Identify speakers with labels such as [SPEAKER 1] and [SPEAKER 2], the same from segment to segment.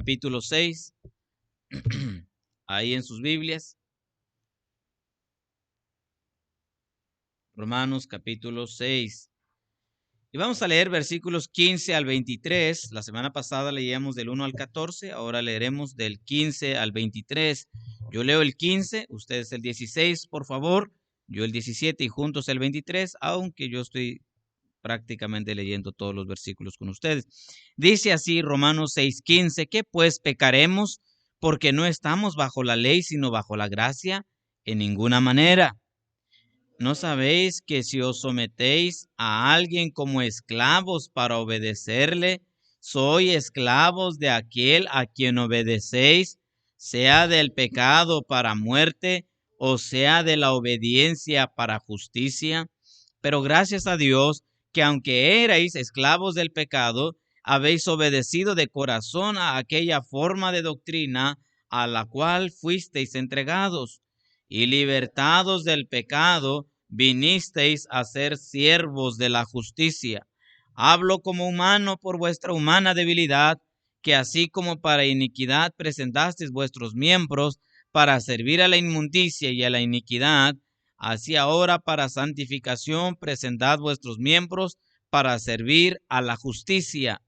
[SPEAKER 1] capítulo 6, ahí en sus Biblias. Romanos capítulo 6. Y vamos a leer versículos 15 al 23. La semana pasada leíamos del 1 al 14, ahora leeremos del 15 al 23. Yo leo el 15, ustedes el 16, por favor. Yo el 17 y juntos el 23, aunque yo estoy prácticamente leyendo todos los versículos con ustedes. Dice así Romanos 6:15, ¿qué pues pecaremos? Porque no estamos bajo la ley, sino bajo la gracia. En ninguna manera. ¿No sabéis que si os sometéis a alguien como esclavos para obedecerle, sois esclavos de aquel a quien obedecéis, sea del pecado para muerte, o sea de la obediencia para justicia? Pero gracias a Dios que aunque erais esclavos del pecado, habéis obedecido de corazón a aquella forma de doctrina a la cual fuisteis entregados, y libertados del pecado, vinisteis a ser siervos de la justicia. Hablo como humano por vuestra humana debilidad, que así como para iniquidad presentasteis vuestros miembros para servir a la inmundicia y a la iniquidad, así ahora para santificación presentad vuestros miembros para servir a la justicia.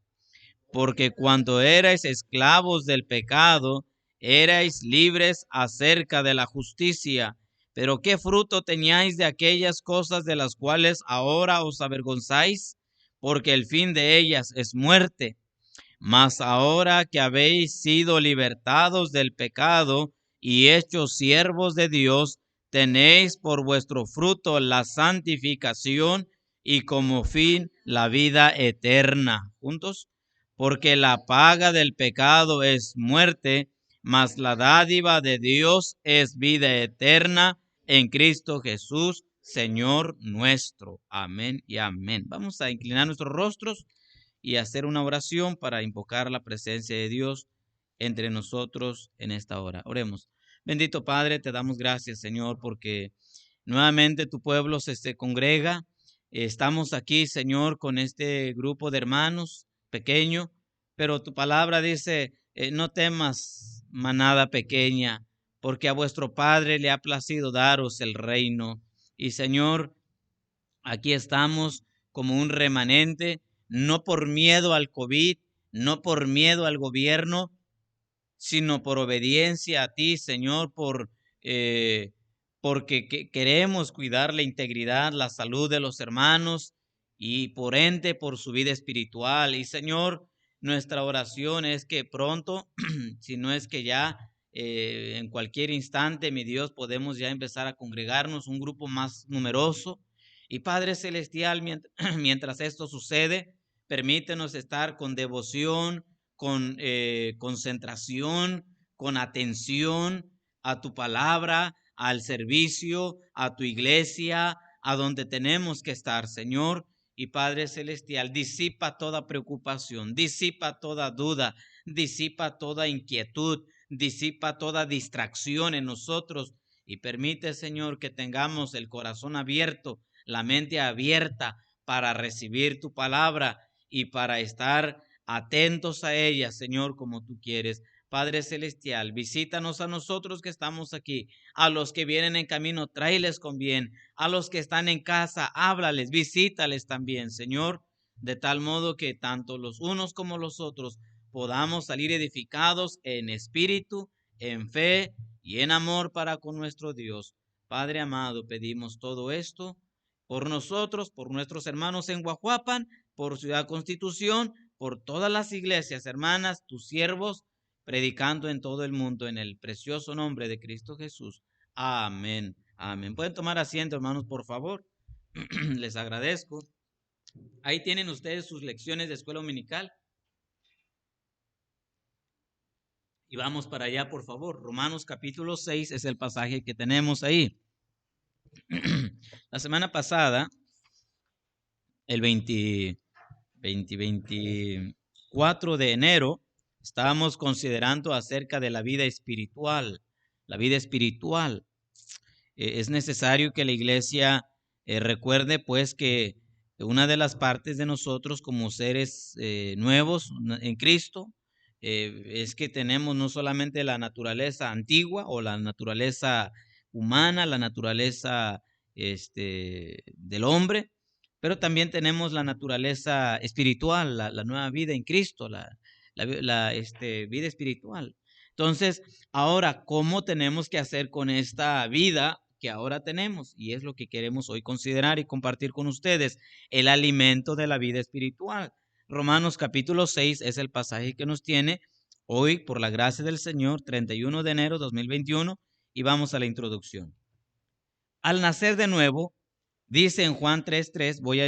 [SPEAKER 1] Porque cuando erais esclavos del pecado, erais libres acerca de la justicia. Pero ¿qué fruto teníais de aquellas cosas de las cuales ahora os avergonzáis? Porque el fin de ellas es muerte. Mas ahora que habéis sido libertados del pecado y hechos siervos de Dios, tenéis por vuestro fruto la santificación y como fin la vida eterna. ¿Juntos? Porque la paga del pecado es muerte, mas la dádiva de Dios es vida eterna en Cristo Jesús, Señor nuestro. Amén y amén. Vamos a inclinar nuestros rostros y hacer una oración para invocar la presencia de Dios entre nosotros en esta hora. Oremos. Bendito Padre, te damos gracias, Señor, porque nuevamente tu pueblo se congrega. Estamos aquí, Señor, con este grupo de hermanos pequeño, pero tu palabra dice, no temas, manada pequeña, porque a vuestro Padre le ha placido daros el reino. Y Señor, aquí estamos como un remanente, no por miedo al COVID, no por miedo al gobierno, sino por obediencia a ti, Señor, porque queremos cuidar la integridad, la salud de los hermanos y por ende por su vida espiritual. Y Señor, nuestra oración es que pronto, si no es que ya en cualquier instante, mi Dios, podemos ya empezar a congregarnos un grupo más numeroso. Y Padre Celestial, mientras esto sucede, permítenos estar con devoción, con concentración, con atención a tu palabra, al servicio, a tu iglesia, a donde tenemos que estar, Señor. Y Padre Celestial, disipa toda preocupación, disipa toda duda, disipa toda inquietud, disipa toda distracción en nosotros y permite, Señor, que tengamos el corazón abierto, la mente abierta para recibir tu palabra y para estar atentos a ella, Señor, como tú quieres. Padre Celestial, visítanos a nosotros que estamos aquí, a los que vienen en camino, tráeles con bien, a los que están en casa, háblales, visítales también, Señor, de tal modo que tanto los unos como los otros podamos salir edificados en espíritu, en fe y en amor para con nuestro Dios. Padre amado, pedimos todo esto por nosotros, por nuestros hermanos en Guajuapan, por Ciudad Constitución, por todas las iglesias hermanas, tus siervos, predicando en todo el mundo en el precioso nombre de Cristo Jesús. Amén. Amén. Pueden tomar asiento, hermanos, por favor. Les agradezco. Ahí tienen ustedes sus lecciones de escuela dominical. Y vamos para allá, por favor. Romanos capítulo 6 es el pasaje que tenemos ahí. La semana pasada, el 24 de enero, estábamos considerando acerca de la vida espiritual. La vida espiritual. Es necesario que la iglesia recuerde pues que una de las partes de nosotros como seres nuevos en Cristo es que tenemos no solamente la naturaleza antigua o la naturaleza humana, la naturaleza del hombre, pero también tenemos la naturaleza espiritual, la nueva vida en Cristo, la vida espiritual. Entonces, ahora, ¿cómo tenemos que hacer con esta vida que ahora tenemos? Y es lo que queremos hoy considerar y compartir con ustedes, el alimento de la vida espiritual. Romanos capítulo 6 es el pasaje que nos tiene hoy, por la gracia del Señor, 31 de enero de 2021, y vamos a la introducción. Al nacer de nuevo, dice en Juan 3:3, voy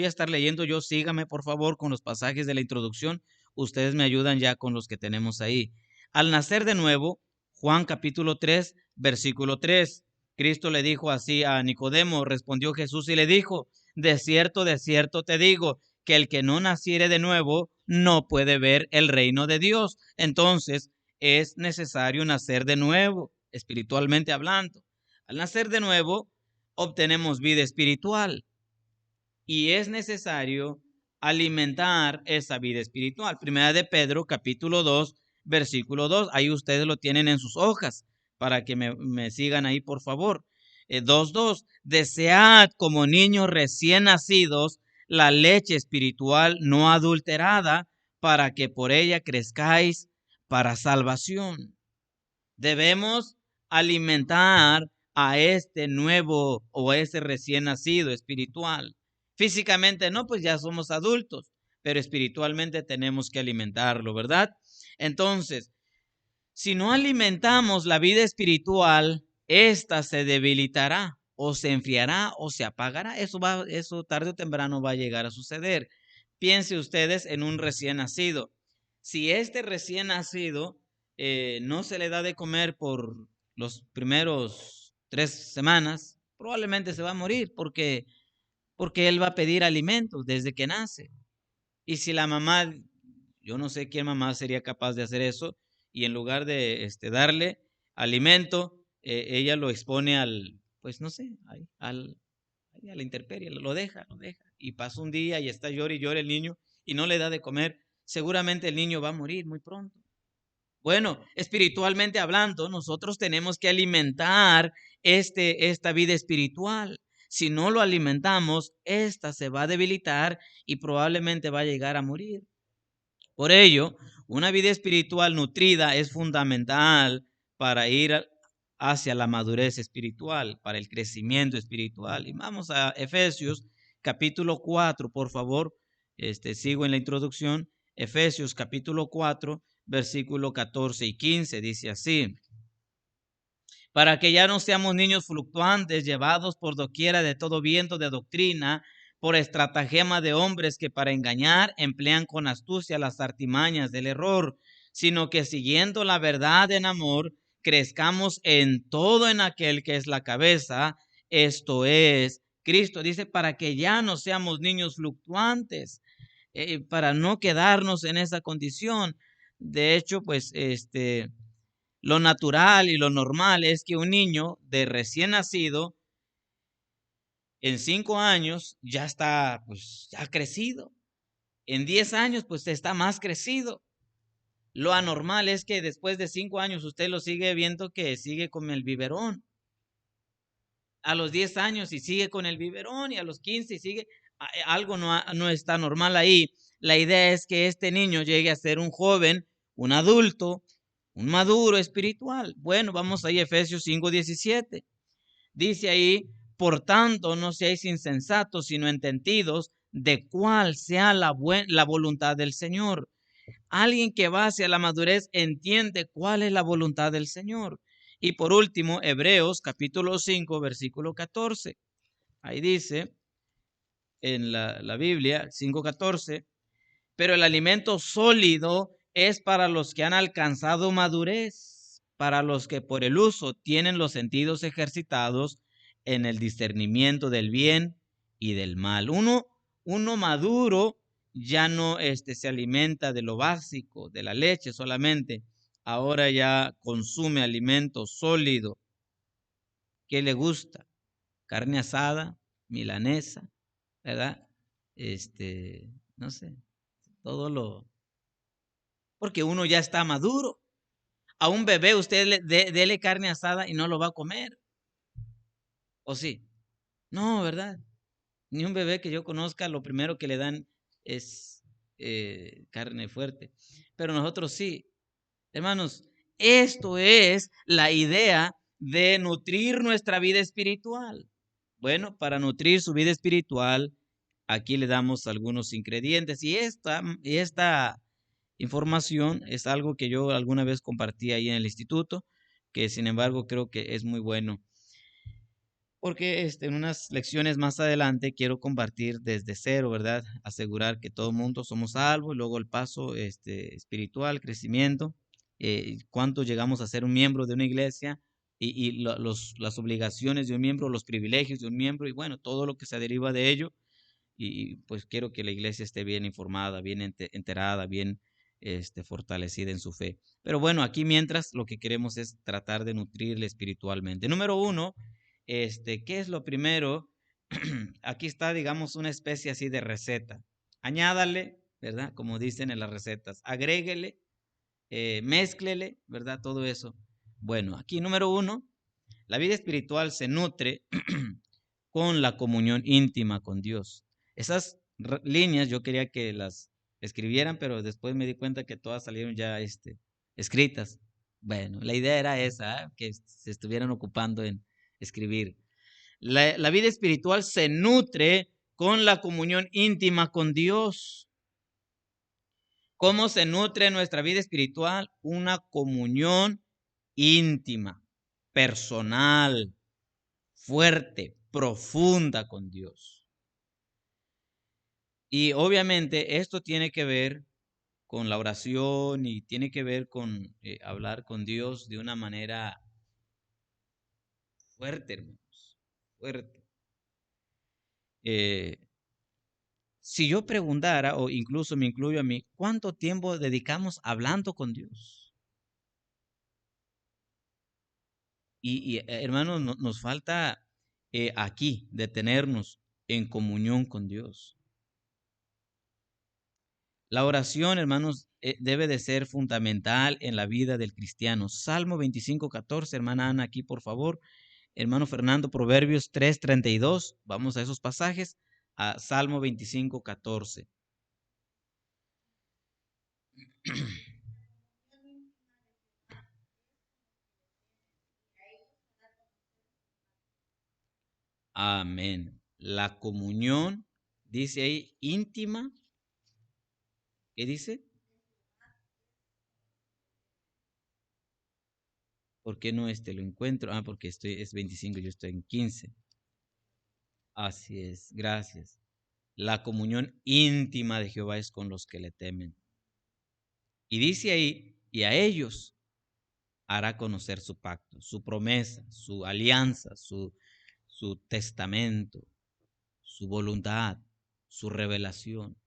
[SPEAKER 1] a estar leyendo yo, sígame por favor con los pasajes de la introducción, ustedes me ayudan ya con los que tenemos ahí. Al nacer de nuevo, Juan capítulo 3, versículo 3, Cristo le dijo así a Nicodemo, respondió Jesús y le dijo, de cierto te digo, que el que no naciere de nuevo no puede ver el reino de Dios. Entonces, es necesario nacer de nuevo, espiritualmente hablando. Al nacer de nuevo, obtenemos vida espiritual y es necesario alimentar esa vida espiritual. Primera de Pedro, capítulo 2, versículo 2. Ahí ustedes lo tienen en sus hojas para que me sigan ahí, por favor. 2:2. Desead como niños recién nacidos la leche espiritual no adulterada para que por ella crezcáis para salvación. Debemos alimentar a este nuevo o a ese recién nacido espiritual. Físicamente no, pues ya somos adultos, pero espiritualmente tenemos que alimentarlo, ¿verdad? Entonces, si no alimentamos la vida espiritual, esta se debilitará o se enfriará o se apagará. Eso tarde o temprano va a llegar a suceder. Piense ustedes en un recién nacido. Si este recién nacido no se le da de comer por los primeros 3 semanas, probablemente se va a morir porque él va a pedir alimentos desde que nace. Y si la mamá, yo no sé qué mamá sería capaz de hacer eso, y en lugar de darle alimento, ella lo expone pues no sé, a la intemperie, lo deja. Y pasa un día y está llora y llora el niño y no le da de comer. Seguramente el niño va a morir muy pronto. Bueno, espiritualmente hablando, nosotros tenemos que alimentar esta vida espiritual. Si no lo alimentamos, esta se va a debilitar y probablemente va a llegar a morir. Por ello, una vida espiritual nutrida es fundamental para ir hacia la madurez espiritual, para el crecimiento espiritual. Y vamos a Efesios capítulo 4, por favor. Sigo en la introducción. Efesios capítulo 4, versículo 14 y 15, dice así: para que ya no seamos niños fluctuantes, llevados por doquiera de todo viento de doctrina, por estratagema de hombres que para engañar emplean con astucia las artimañas del error, sino que siguiendo la verdad en amor, crezcamos en todo en aquel que es la cabeza, esto es Cristo. Dice, para que ya no seamos niños fluctuantes, para no quedarnos en esa condición. De hecho, pues, lo natural y lo normal es que un niño de recién nacido en 5 años ya está, pues, ya crecido. En 10 años, pues, está más crecido. Lo anormal es que después de 5 años usted lo sigue viendo que sigue con el biberón. A los 10 años y sigue con el biberón, y a los 15 y sigue. Algo no está normal ahí. La idea es que este niño llegue a ser un joven, un adulto, un maduro espiritual. Bueno, vamos ahí, Efesios 5:17. Dice ahí, por tanto, no seáis insensatos, sino entendidos de cuál sea la voluntad del Señor. Alguien que va hacia la madurez entiende cuál es la voluntad del Señor. Y por último, Hebreos capítulo 5, versículo 14. Ahí dice en la Biblia 5:14, pero el alimento sólido es para los que han alcanzado madurez, para los que por el uso tienen los sentidos ejercitados en el discernimiento del bien y del mal. Uno maduro ya no se alimenta de lo básico, de la leche solamente, ahora ya consume alimento sólido. ¿Qué le gusta? Carne asada, milanesa, ¿verdad? No sé, todo lo porque uno ya está maduro. A un bebé usted dele carne asada y no lo va a comer. ¿O sí? No, ¿verdad? Ni un bebé que yo conozca, lo primero que le dan es carne fuerte. Pero nosotros sí. Hermanos, esto es la idea de nutrir nuestra vida espiritual. Bueno, para nutrir su vida espiritual, aquí le damos algunos ingredientes y esta información es algo que yo alguna vez compartí ahí en el instituto, que sin embargo creo que es muy bueno. Porque en unas lecciones más adelante quiero compartir desde cero, ¿verdad? Asegurar que todo mundo somos salvos, y luego el paso espiritual, crecimiento, cuánto llegamos a ser un miembro de una iglesia y las obligaciones de un miembro, los privilegios de un miembro y bueno, todo lo que se deriva de ello. Y pues quiero que la iglesia esté bien informada, bien enterada, bien fortalecida en su fe. Pero bueno, aquí mientras lo que queremos es tratar de nutrirle espiritualmente. Número uno, ¿qué es lo primero? Aquí está, digamos, una especie así de receta. Añádale, ¿verdad? Como dicen en las recetas, agréguele, mézclele, ¿verdad? Todo eso. Bueno, aquí número uno, la vida espiritual se nutre con la comunión íntima con Dios. Esas líneas yo quería que las escribieran, pero después me di cuenta que todas salieron ya escritas. Bueno, la idea era esa, que se estuvieran ocupando en escribir. La vida espiritual se nutre con la comunión íntima con Dios. ¿Cómo se nutre nuestra vida espiritual? Una comunión íntima, personal, fuerte, profunda con Dios. Y obviamente esto tiene que ver con la oración y tiene que ver con hablar con Dios de una manera fuerte, hermanos, fuerte. Si yo preguntara, o incluso me incluyo a mí, ¿cuánto tiempo dedicamos hablando con Dios? Hermanos, nos falta aquí detenernos en comunión con Dios. La oración, hermanos, debe de ser fundamental en la vida del cristiano. Salmo 25:14, hermana Ana, aquí por favor. Hermano Fernando, Proverbios 3:32. Vamos a esos pasajes. A Salmo 25:14. Amén. La comunión, dice ahí, íntima. ¿Qué dice? ¿Por qué no lo encuentro? Ah, porque es 25, yo estoy en 15. Así es, gracias. La comunión íntima de Jehová es con los que le temen. Y dice ahí, y a ellos hará conocer su pacto, su promesa, su alianza, su testamento, su voluntad, su revelación.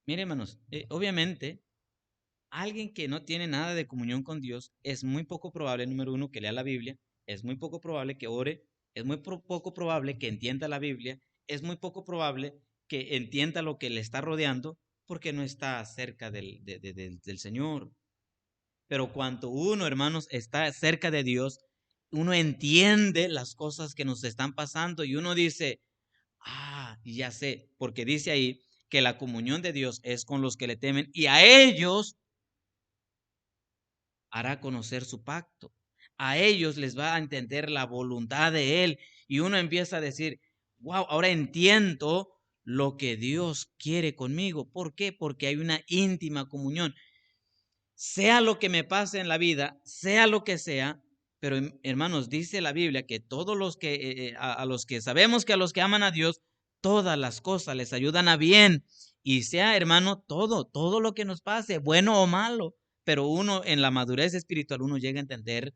[SPEAKER 1] Mire, hermanos, obviamente, alguien que no tiene nada de comunión con Dios, es muy poco probable, número uno, que lea la Biblia, es muy poco probable que ore, es muy poco probable que entienda la Biblia, es muy poco probable que entienda lo que le está rodeando, porque no está cerca del Señor. Pero cuando uno, hermanos, está cerca de Dios, uno entiende las cosas que nos están pasando y uno dice, ah, ya sé, porque dice ahí que la comunión de Dios es con los que le temen y a ellos hará conocer su pacto. A ellos les va a entender la voluntad de Él y uno empieza a decir, wow, ahora entiendo lo que Dios quiere conmigo. ¿Por qué? Porque hay una íntima comunión. Sea lo que me pase en la vida, sea lo que sea, pero hermanos, dice la Biblia que todos los que, a los que sabemos que a los que aman a Dios, todas las cosas les ayudan a bien. Y sea, hermano, todo lo que nos pase, bueno o malo, pero uno en la madurez espiritual, uno llega a entender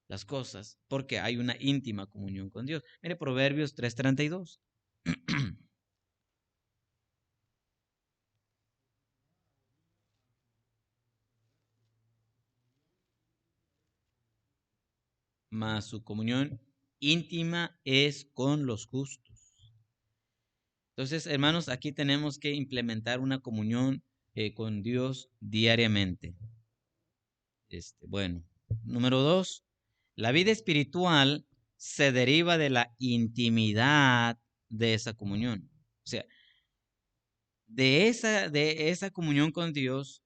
[SPEAKER 1] las cosas porque hay una íntima comunión con Dios. Mire Proverbios 3:32. Mas su comunión íntima es con los justos. Entonces, hermanos, aquí tenemos que implementar una comunión con Dios diariamente. Bueno, número 2, la vida espiritual se deriva de la intimidad de esa comunión. O sea, de esa comunión con Dios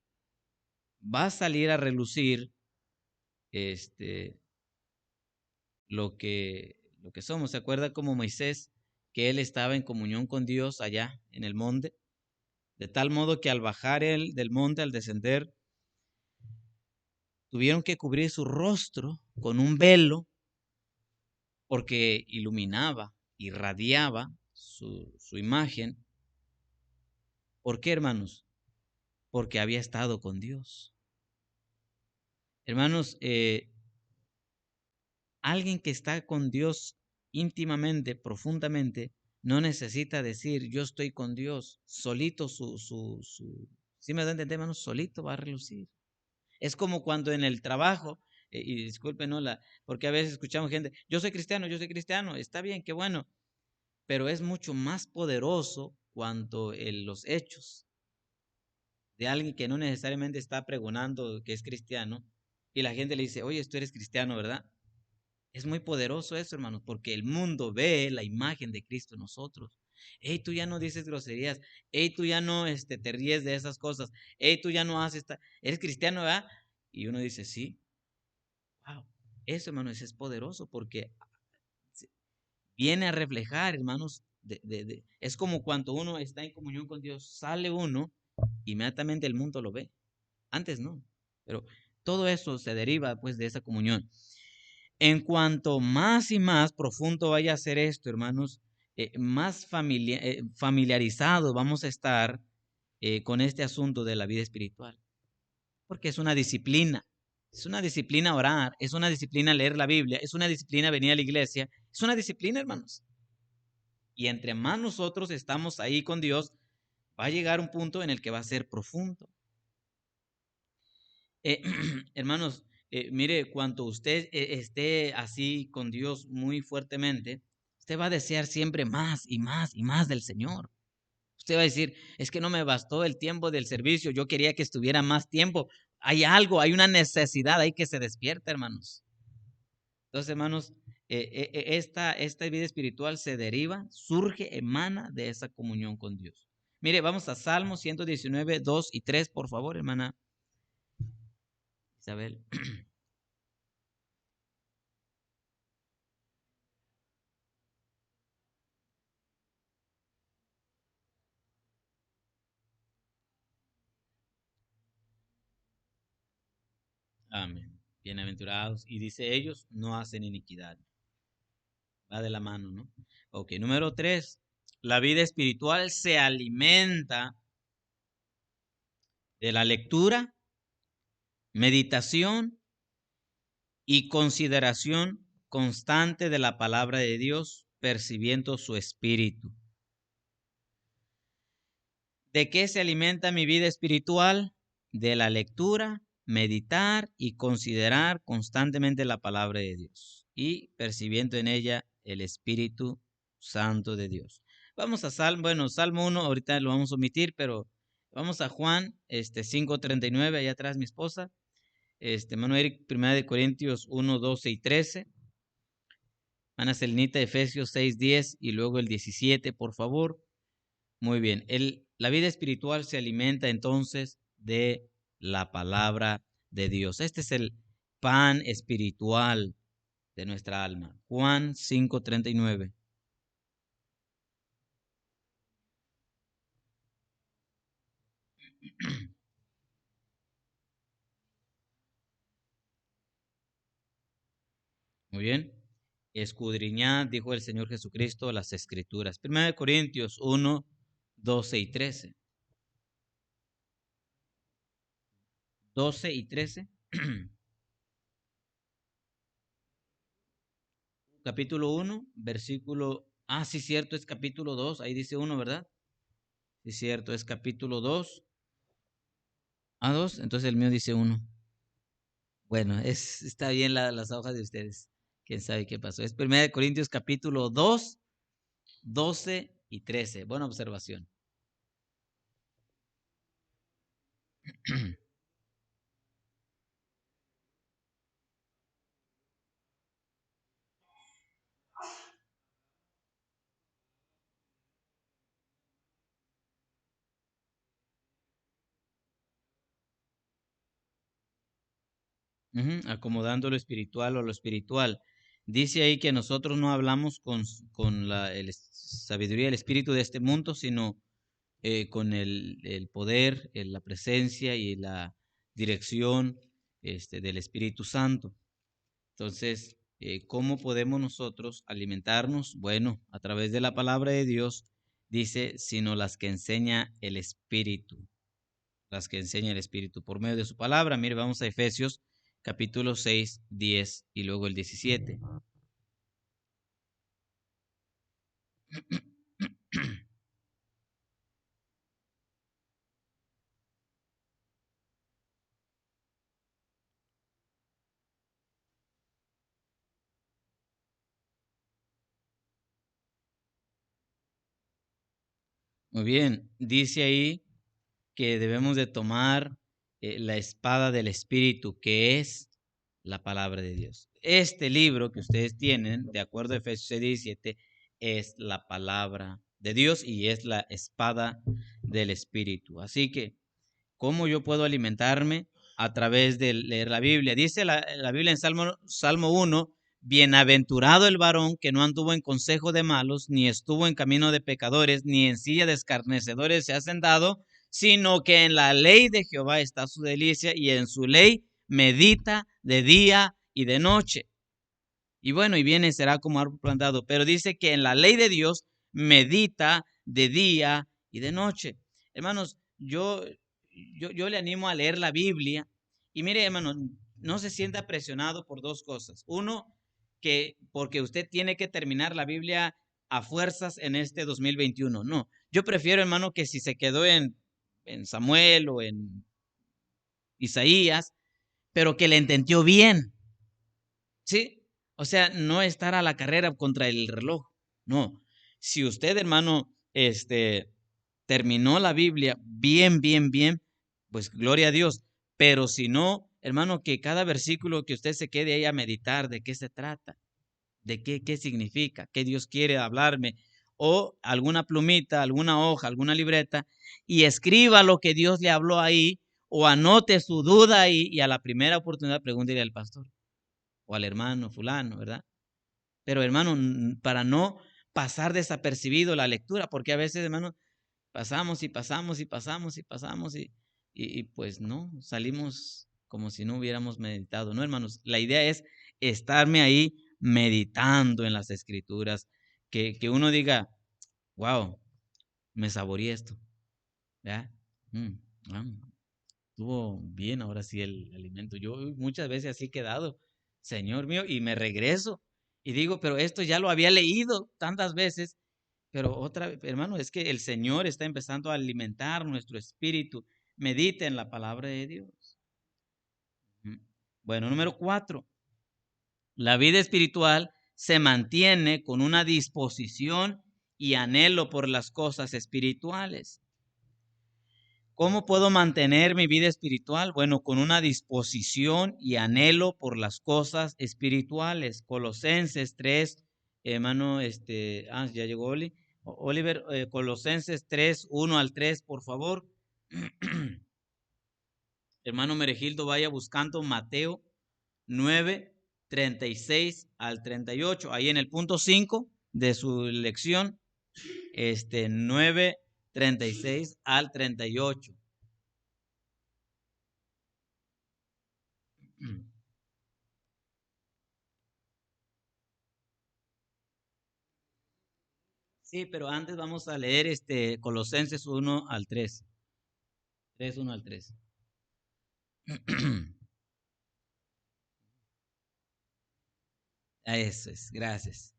[SPEAKER 1] va a salir a relucir este, lo que somos. ¿Se acuerda como Moisés, que él estaba en comunión con Dios allá en el monte? De tal modo que al bajar él del monte, al descender, tuvieron que cubrir su rostro con un velo porque iluminaba, irradiaba su imagen. ¿Por qué, hermanos? Porque había estado con Dios. Hermanos, alguien que está con Dios íntimamente, profundamente, no necesita decir yo estoy con Dios. Solito ¿sí me da a entender, hermanos? Solito va a relucir. Es como cuando en el trabajo, y disculpen, ¿no? Porque a veces escuchamos gente, yo soy cristiano, está bien, qué bueno, pero es mucho más poderoso cuando los hechos de alguien que no necesariamente está pregonando que es cristiano, y la gente le dice, oye, tú eres cristiano, ¿verdad? Es muy poderoso eso, hermanos, porque el mundo ve la imagen de Cristo en nosotros. Hey, tú ya no dices groserías. Hey, tú ya no te ríes de esas cosas. Hey, tú ya no haces eres cristiano, ¿verdad? Y uno dice, sí. Wow. Eso, hermanos, es poderoso porque viene a reflejar, hermanos, es como cuando uno está en comunión con Dios, sale uno, inmediatamente el mundo lo ve. Antes no, pero todo eso se deriva pues de esa comunión. En cuanto más y más profundo vaya a ser esto, hermanos, más familiarizados vamos a estar con este asunto de la vida espiritual, porque es una disciplina. Es una disciplina orar, es una disciplina leer la Biblia, es una disciplina venir a la iglesia, es una disciplina, hermanos. Y entre más nosotros estamos ahí con Dios, va a llegar un punto en el que va a ser profundo. Hermanos, mire, cuando usted esté así con Dios muy fuertemente, usted va a desear siempre más y más y más del Señor. Usted va a decir, es que no me bastó el tiempo del servicio, yo quería que estuviera más tiempo. Hay algo, hay una necesidad ahí que se despierta, hermanos. Entonces, hermanos, esta vida espiritual se deriva, surge, emana de esa comunión con Dios. Mire, vamos a Salmo 119, 2 y 3, por favor, hermana Isabel. Amén. Bienaventurados. Y dice, ellos no hacen iniquidad. Va de la mano, ¿no? Ok, número 3. La vida espiritual se alimenta de la lectura, meditación y consideración constante de la palabra de Dios, percibiendo su espíritu. ¿De qué se alimenta mi vida espiritual? De la lectura, meditar y considerar constantemente la palabra de Dios y percibiendo en ella el Espíritu Santo de Dios. Vamos a Salmo 1, ahorita lo vamos a omitir, pero vamos a Juan 5:39, allá atrás mi esposa. Manuel, 1 de Corintios 1, 12 y 13. Ana Celinita, Efesios 6, 10 y luego el 17, por favor. Muy bien. La vida espiritual se alimenta entonces de la palabra de Dios. Este es el pan espiritual de nuestra alma. Juan 5:39. Muy bien. Escudriñad, dijo el Señor Jesucristo, las escrituras. 1 Corintios 1, 12 y 13. 12 y 13. Capítulo 1, versículo. Ah, sí, cierto, es capítulo 2. Ahí dice 1, ¿verdad? Sí, cierto, es capítulo 2. Ah, 2, entonces el mío dice 1. Bueno, está bien las hojas de ustedes. Quién sabe qué pasó. Es 1 Corintios capítulo 2, 12 y 13. Buena observación. Acomodando lo espiritual o lo espiritual. Dice ahí que nosotros no hablamos con sabiduría del espíritu de este mundo, sino con el poder, la presencia y la dirección del Espíritu Santo. Entonces, ¿cómo podemos nosotros alimentarnos? Bueno, a través de la palabra de Dios, dice, sino las que enseña el Espíritu, las que enseña el Espíritu por medio de su palabra. Mire, vamos a Efesios capítulo 6, 10 y luego el 17. Muy bien, dice ahí que debemos de tomar la espada del Espíritu, que es la palabra de Dios. Este libro que ustedes tienen, de acuerdo a Efesios 17, es la palabra de Dios y es la espada del Espíritu. Así que, ¿cómo yo puedo alimentarme? A través de leer la Biblia. Dice la Biblia en Salmo 1, bienaventurado el varón que no anduvo en consejo de malos, ni estuvo en camino de pecadores, ni en silla de escarnecedores se ha sentado, sino que en la ley de Jehová está su delicia y en su ley medita de día y de noche. Y bueno, y viene, será como árbol plantado, pero dice que en la ley de Dios medita de día y de noche. Hermanos, yo le animo a leer la Biblia y mire, hermano, no se sienta presionado por dos cosas. Uno, que porque usted tiene que terminar la Biblia a fuerzas en este 2021. No, yo prefiero, hermano, que si se quedó en Samuel o en Isaías, pero que le entendió bien. ¿Sí? O sea, no estar a la carrera contra el reloj. No. Si usted, hermano, terminó la Biblia bien, bien, bien, pues gloria a Dios. Pero si no, hermano, que cada versículo que usted se quede ahí a meditar de qué se trata, de qué significa, qué Dios quiere hablarme, o alguna plumita, alguna hoja, alguna libreta, y escriba lo que Dios le habló ahí, o anote su duda ahí, y a la primera oportunidad pregúntele al pastor o al hermano fulano, ¿verdad? Pero hermano, para no pasar desapercibido la lectura, porque a veces, hermano, pasamos y pasamos y pasamos y pasamos y pues no, salimos como si no hubiéramos meditado, ¿no, hermanos? La idea es estarme ahí meditando en las escrituras, que uno diga, wow, me saboreé esto, ¿ya? Mm, ah, estuvo bien ahora sí el alimento. Yo muchas veces así he quedado, Señor mío, y me regreso y digo, pero esto ya lo había leído tantas veces, pero otra vez, hermano, es que el Señor está empezando a alimentar nuestro espíritu. Medite en la palabra de Dios. Bueno, número 4, la vida espiritual se mantiene con una disposición y anhelo por las cosas espirituales. ¿Cómo puedo mantener mi vida espiritual? Bueno, con una disposición y anhelo por las cosas espirituales. Colosenses 3, hermano, ya llegó Oliver, Colosenses 3, 1 al 3, por favor. Hermano Meregildo, vaya buscando Mateo 9, 36 al 38. Ahí en el punto 5 de su lección, 9, 36 al 38. Sí, pero antes vamos a leer Colosenses 1 al 3. 3, 1 al 3. Eso es, gracias.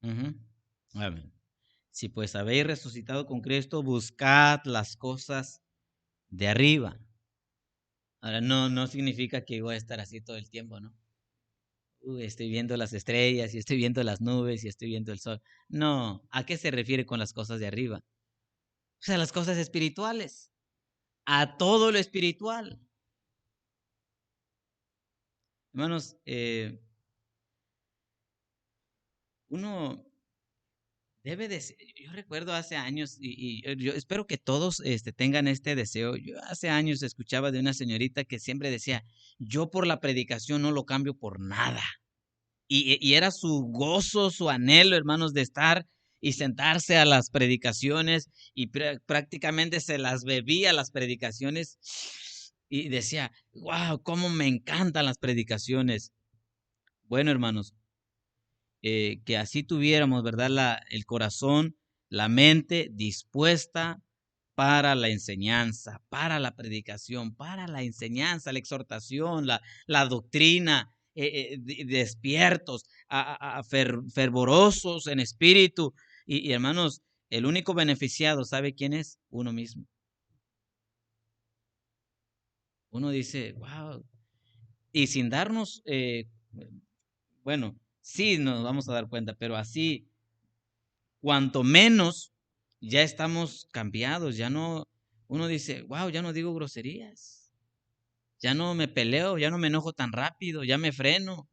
[SPEAKER 1] Ujú. Amén. Si pues habéis resucitado con Cristo, buscad las cosas de arriba. Ahora no significa que voy a estar así todo el tiempo, ¿no? Estoy viendo las estrellas y estoy viendo las nubes y estoy viendo el sol. No, ¿a qué se refiere con las cosas de arriba? O sea, las cosas espirituales, a todo lo espiritual. Hermanos, uno debe de, yo recuerdo hace años, y yo espero que todos tengan este deseo. Yo hace años escuchaba de una señorita que siempre decía, yo por la predicación no lo cambio por nada. Y era su gozo, su anhelo, hermanos, de estar y sentarse a las predicaciones y prácticamente se las bebía las predicaciones y decía, wow, cómo me encantan las predicaciones. Bueno, hermanos, que así tuviéramos, ¿verdad? El corazón, la mente dispuesta para la enseñanza, para la predicación, para la enseñanza, la exhortación, la doctrina, despiertos, fervorosos en espíritu. Y hermanos, el único beneficiado, ¿sabe quién es? Uno mismo. Uno dice, wow, y sin darnos, bueno, sí nos vamos a dar cuenta, pero así cuanto menos ya estamos cambiados, ya no, uno dice, wow, ya no digo groserías, ya no me peleo, ya no me enojo tan rápido, ya me freno.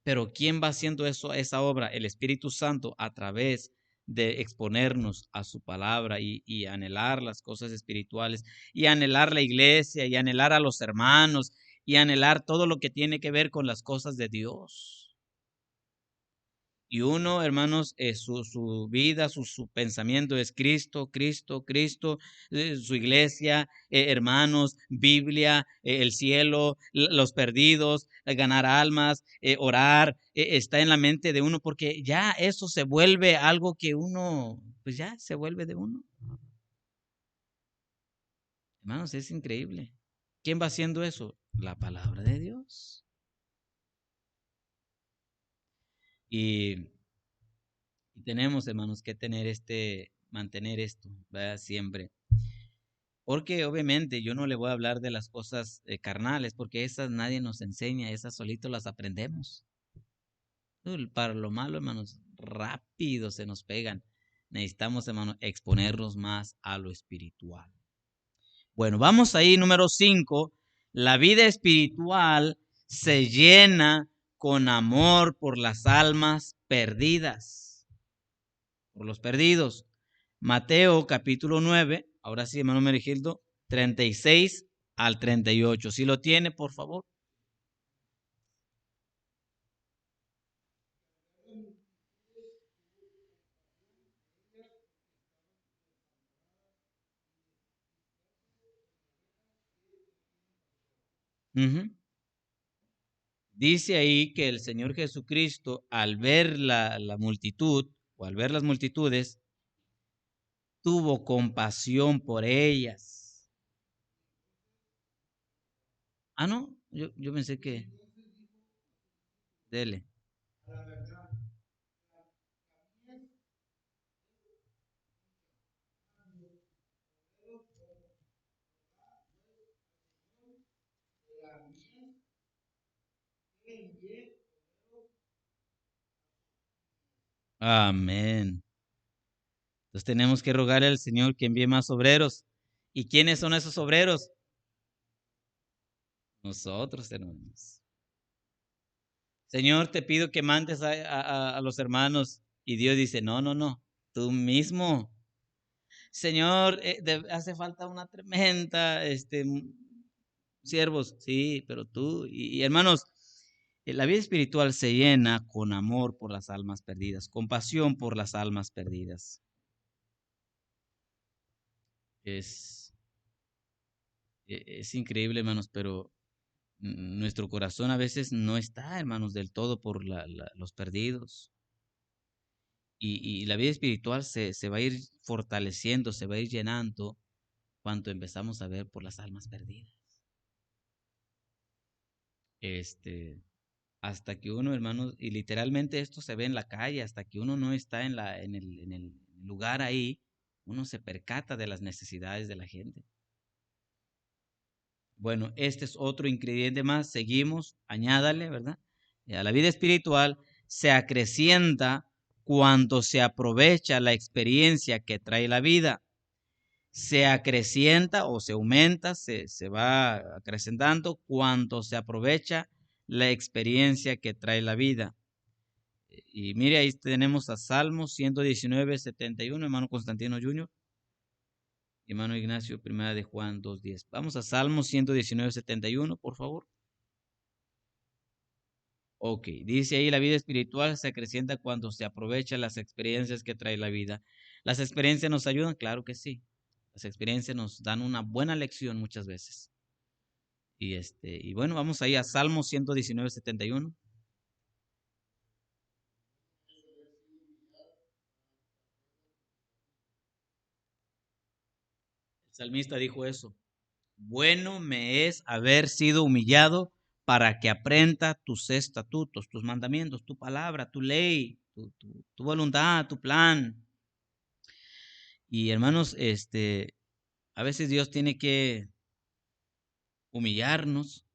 [SPEAKER 1] Pero ¿quién va haciendo eso, esa obra? El Espíritu Santo a través de exponernos a su palabra y anhelar las cosas espirituales y anhelar la iglesia y anhelar a los hermanos y anhelar todo lo que tiene que ver con las cosas de Dios. Y uno, hermanos, su vida, su pensamiento es Cristo, Cristo, Cristo, su iglesia, hermanos, Biblia, el cielo, los perdidos, ganar almas, orar, está en la mente de uno, porque ya eso se vuelve algo que uno, pues ya se vuelve de uno. Hermanos, es increíble. ¿Quién va haciendo eso? La palabra de Dios. Y, y tenemos, hermanos, que tener mantener esto, ¿verdad? Siempre. Porque obviamente yo no le voy a hablar de las cosas carnales, porque esas nadie nos enseña, esas solito las aprendemos. Para lo malo, hermanos, rápido se nos pegan. Necesitamos, hermanos, exponernos más a lo espiritual. Bueno, vamos ahí, número 5. La vida espiritual se llena con amor por las almas perdidas, por los perdidos. Mateo capítulo 9, ahora sí, hermano Merigildo, 36 al 38. Si lo tiene, por favor. Ujú. Dice ahí que el Señor Jesucristo, al ver la multitud, o al ver las multitudes, tuvo compasión por ellas. Ah, no, yo pensé que, dele. Amén. Entonces tenemos que rogarle al Señor que envíe más obreros. ¿Y quiénes son esos obreros? Nosotros, hermanos. Señor, te pido que mandes a los hermanos. Y Dios dice, no, tú mismo. Señor, hace falta una tremenda, siervos, sí, pero tú, y hermanos, la vida espiritual se llena con amor por las almas perdidas, compasión por las almas perdidas. Es, es increíble, hermanos, pero nuestro corazón a veces no está, hermanos, del todo por los perdidos. Y la vida espiritual se va a ir fortaleciendo, se va a ir llenando cuando empezamos a ver por las almas perdidas. Este, hasta que uno, hermanos, y literalmente esto se ve en la calle, hasta que uno no está en el lugar ahí, uno se percata de las necesidades de la gente. Bueno, este es otro ingrediente más. Seguimos, añádale, ¿verdad? A la vida espiritual se acrecienta cuando se aprovecha la experiencia que trae la vida. Se acrecienta o se aumenta, se va acrecentando cuando se aprovecha la experiencia que trae la vida. Y mire, ahí tenemos a Salmos 119, 71, hermano Constantino Jr. Hermano Ignacio, primera de Juan 2:10. Vamos a Salmos 119, 71, por favor. Ok, dice ahí la vida espiritual se acrecienta cuando se aprovecha las experiencias que trae la vida. ¿Las experiencias nos ayudan? Claro que sí. Las experiencias nos dan una buena lección muchas veces. Y bueno, vamos ahí a Salmos 119, 71. El salmista dijo eso. Bueno me es haber sido humillado para que aprenda tus estatutos, tus mandamientos, tu palabra, tu ley, tu voluntad, tu plan. Y hermanos, a veces Dios tiene que humillarnos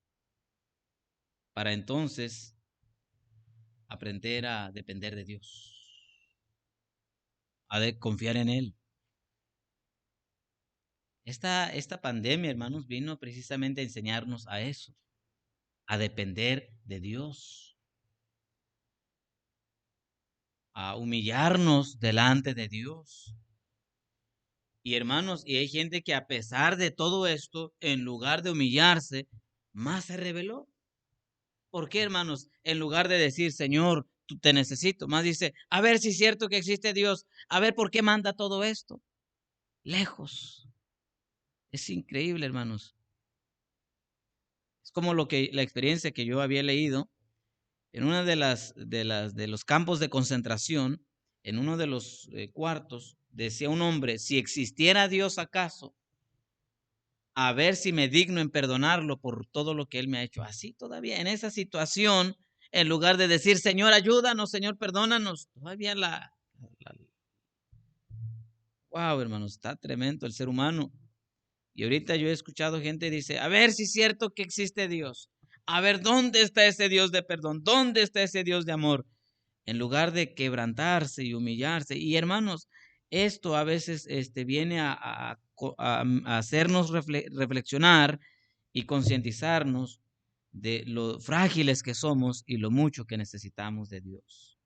[SPEAKER 1] para entonces aprender a depender de Dios, a de confiar en Él. Esta pandemia, hermanos, vino precisamente a enseñarnos a eso, a depender de Dios, a humillarnos delante de Dios. Y hermanos, y hay gente que a pesar de todo esto, en lugar de humillarse, más se rebeló. ¿Por qué, hermanos? En lugar de decir, Señor, tú te necesito, más dice, a ver si es cierto que existe Dios, a ver por qué manda todo esto. Lejos. Es increíble, hermanos. Es como la experiencia que yo había leído en una de los campos de concentración, en uno de los cuartos, decía un hombre, si existiera Dios acaso, a ver si me digno en perdonarlo por todo lo que él me ha hecho. Así todavía en esa situación, en lugar de decir, Señor, ayúdanos, Señor, perdónanos, todavía wow, hermanos, está tremendo el ser humano. Y ahorita yo he escuchado gente dice, a ver si es cierto que existe Dios. A ver, ¿dónde está ese Dios de perdón? ¿Dónde está ese Dios de amor? En lugar de quebrantarse y humillarse. Y hermanos, esto a veces viene a hacernos reflexionar y concientizarnos de lo frágiles que somos y lo mucho que necesitamos de Dios.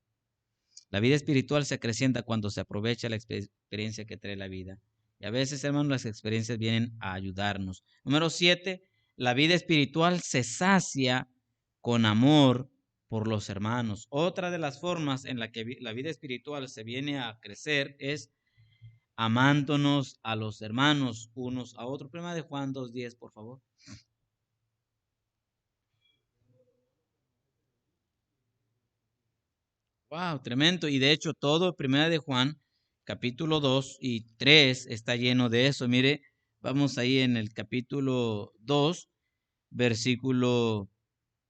[SPEAKER 1] La vida espiritual se acrecienta cuando se aprovecha la experiencia que trae la vida. Y a veces, hermanos, las experiencias vienen a ayudarnos. Número 7, la vida espiritual se sacia con amor por los hermanos. Otra de las formas en la que la vida espiritual se viene a crecer es amándonos a los hermanos unos a otros. Primera de Juan 2:10, por favor. Wow, tremendo. Y de hecho, todo Primera de Juan, capítulo 2 y 3 está lleno de eso. Mire, vamos ahí en el capítulo 2, versículo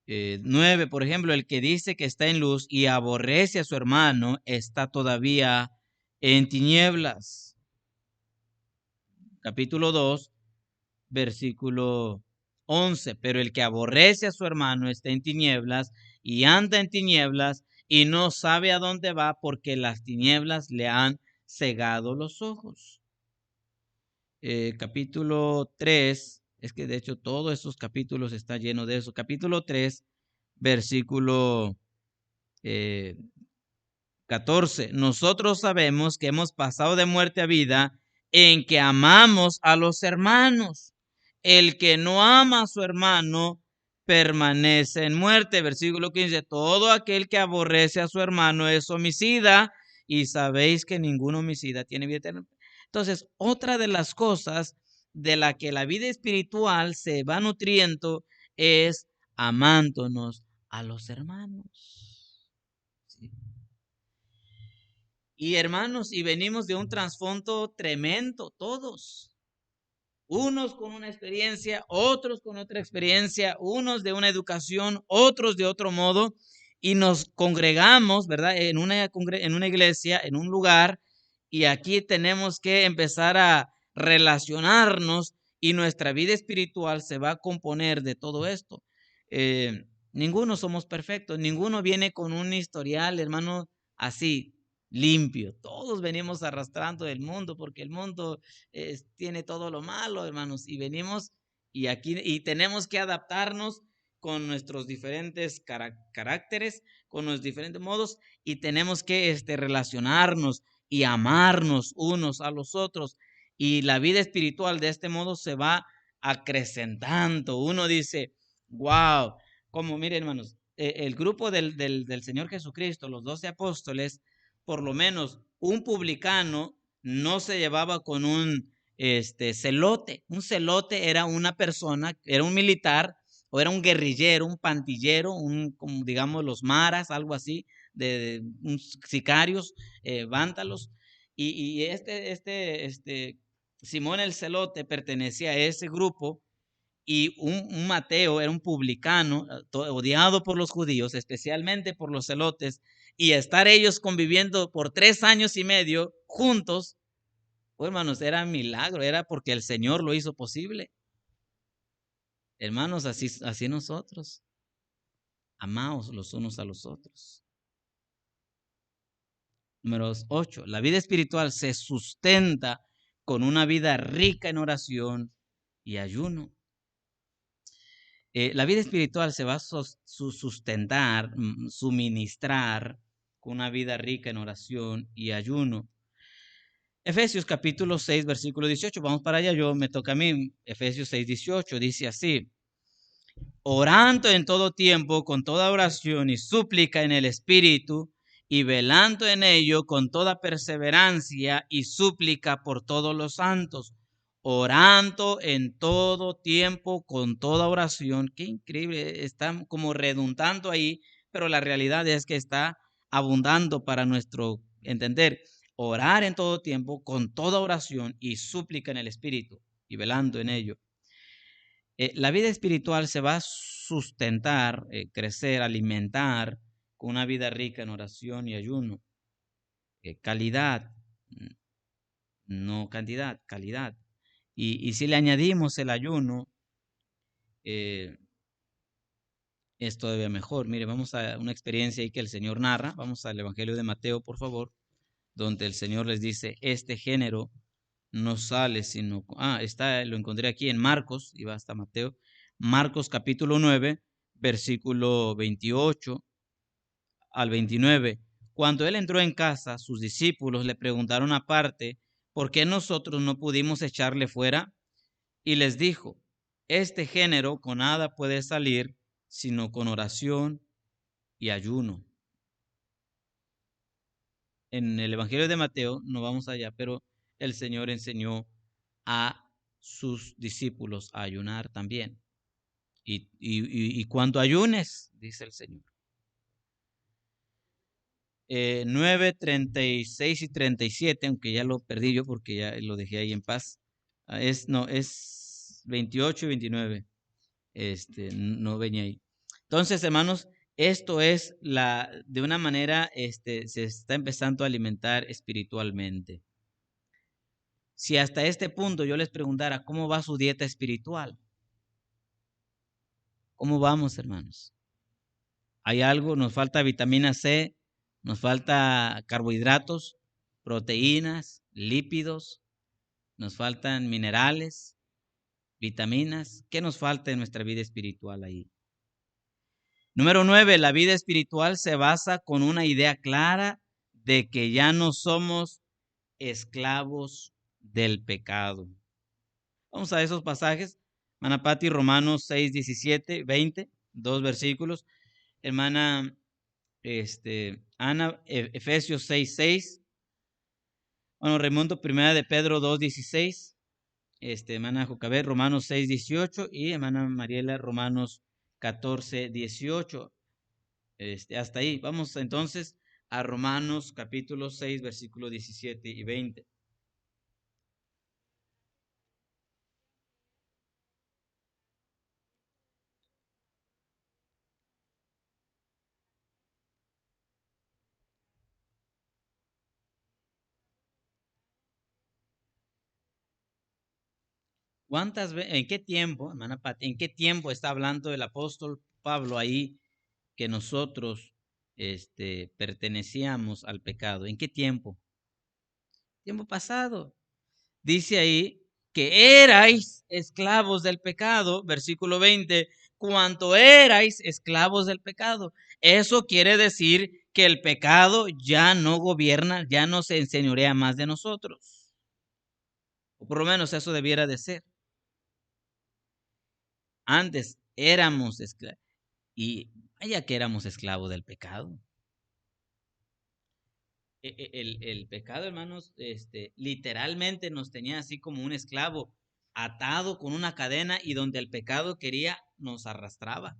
[SPEAKER 1] 9, por ejemplo, el que dice que está en luz y aborrece a su hermano está todavía en tinieblas. Capítulo 2, versículo 11, pero el que aborrece a su hermano está en tinieblas y anda en tinieblas y no sabe a dónde va porque las tinieblas le han cegado los ojos. Capítulo 3, es que de hecho todos estos capítulos están llenos de eso. Capítulo 3, versículo 14. Nosotros sabemos que hemos pasado de muerte a vida en que amamos a los hermanos. El que no ama a su hermano permanece en muerte. Versículo 15. Todo aquel que aborrece a su hermano es homicida y sabéis que ningún homicida tiene vida eterna. Entonces, otra de las cosas de la que la vida espiritual se va nutriendo es amándonos a los hermanos. ¿Sí? Y hermanos, y venimos de un trasfondo tremendo, todos. Unos con una experiencia, otros con otra experiencia, unos de una educación, otros de otro modo, y nos congregamos, ¿verdad? En una iglesia, en un lugar, y aquí tenemos que empezar a relacionarnos y nuestra vida espiritual se va a componer de todo esto. Ninguno somos perfectos, ninguno viene con un historial, hermano, así, limpio. Todos venimos arrastrando el mundo porque el mundo tiene todo lo malo, hermanos, y venimos y tenemos que adaptarnos con nuestros diferentes caracteres, con los diferentes modos, y tenemos que relacionarnos y amarnos unos a los otros. Y la vida espiritual de este modo se va acrecentando. Uno dice, wow, como miren, hermanos, el grupo del Señor Jesucristo, los 12 apóstoles, por lo menos un publicano no se llevaba con un celote. Un celote era una persona, era un militar o era un guerrillero, un pandillero, como digamos los maras, algo así, de sicarios, vándalos. Y Simón el Celote pertenecía a ese grupo y un Mateo era un publicano, odiado por los judíos, especialmente por los celotes, y estar ellos conviviendo por 3 años y medio juntos, pues, hermanos, era milagro, era porque el Señor lo hizo posible. Hermanos, así nosotros, amaos los unos a los otros. Número 8, la vida espiritual se sustenta con una vida rica en oración y ayuno. La vida espiritual se va a sustentar, suministrar con una vida rica en oración y ayuno. Efesios capítulo 6, versículo 18. Vamos para allá, me toca a mí. Efesios 6, 18 dice así: orando en todo tiempo con toda oración y súplica en el Espíritu, y velando en ello con toda perseverancia y súplica por todos los santos, orando en todo tiempo con toda oración. Qué increíble, está como redundando ahí, pero la realidad es que está abundando para nuestro entender. Orar en todo tiempo con toda oración y súplica en el Espíritu, y velando en ello. La vida espiritual se va a sustentar, crecer, alimentar con una vida rica en oración y ayuno. Calidad, no cantidad, calidad. Y si le añadimos el ayuno, es todavía mejor. Mire, vamos a una experiencia ahí que el Señor narra. Vamos al Evangelio de Mateo, por favor, donde el Señor les dice, este género no sale sino... lo encontré aquí en Marcos, y va hasta Mateo. Marcos capítulo 9, versículo 28 al 29. Cuando él entró en casa, sus discípulos le preguntaron aparte, ¿por qué nosotros no pudimos echarle fuera? Y les dijo, este género con nada puede salir, sino con oración y ayuno. En el Evangelio de Mateo, no vamos allá, pero el Señor enseñó a sus discípulos a ayunar también. Y cuando ayunes, dice el Señor. 9, 36 y 37, aunque ya lo perdí yo porque ya lo dejé ahí en paz. Es 28 y 29. No venía ahí. Entonces, hermanos, esto es de una manera, se está empezando a alimentar espiritualmente. Si hasta este punto yo les preguntara, ¿cómo va su dieta espiritual? ¿Cómo vamos, hermanos? ¿Hay algo? Nos falta vitamina C, nos falta carbohidratos, proteínas, lípidos, nos faltan minerales, vitaminas. ¿Qué nos falta en nuestra vida espiritual ahí? Número 9, la vida espiritual se basa con una idea clara de que ya no somos esclavos del pecado. Vamos a esos pasajes. Hermana Pati, Romanos 6, 17, 20, 2 versículos. Hermana Ana, Efesios 6, 6. Bueno, remonto primera de Pedro 2, 16. Hermana Jocabet, Romanos 6, 18. Y hermana Mariela, Romanos 14, 18. Hasta ahí. Vamos entonces a Romanos capítulo 6, versículo 17 y 20. ¿En qué tiempo, hermana Pati, en qué tiempo está hablando el apóstol Pablo ahí que nosotros pertenecíamos al pecado? ¿En qué tiempo? Tiempo pasado. Dice ahí que erais esclavos del pecado, versículo 20, cuanto erais esclavos del pecado. Eso quiere decir que el pecado ya no gobierna, ya no se enseñorea más de nosotros. O por lo menos eso debiera de ser. Antes éramos esclavos. Y vaya que éramos esclavos del pecado. El pecado, hermanos, literalmente nos tenía así como un esclavo, atado con una cadena y donde el pecado quería, nos arrastraba.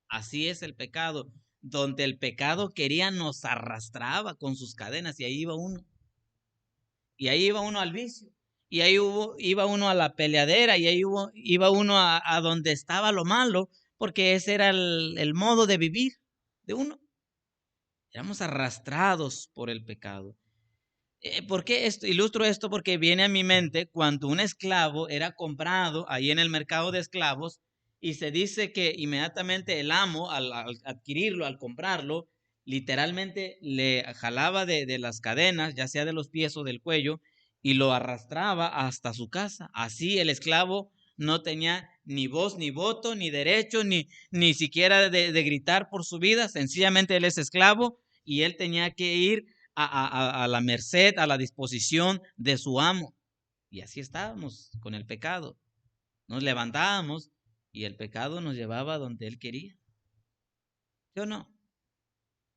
[SPEAKER 1] Así es el pecado. Donde el pecado quería, nos arrastraba con sus cadenas y ahí iba uno. Y ahí iba uno al vicio. Y ahí iba uno a la peleadera y ahí iba uno a donde estaba lo malo, porque ese era el modo de vivir de uno. Éramos arrastrados por el pecado. ¿Por qué ilustro esto? Porque viene a mi mente cuando un esclavo era comprado ahí en el mercado de esclavos y se dice que inmediatamente el amo al adquirirlo, al comprarlo, literalmente le jalaba de las cadenas, ya sea de los pies o del cuello, y lo arrastraba hasta su casa. Así el esclavo no tenía ni voz, ni voto, ni derecho, ni siquiera de gritar por su vida. Sencillamente él es esclavo y él tenía que ir a la merced, a la disposición de su amo. Y así estábamos con el pecado. Nos levantábamos y el pecado nos llevaba donde él quería. ¿Sí o no?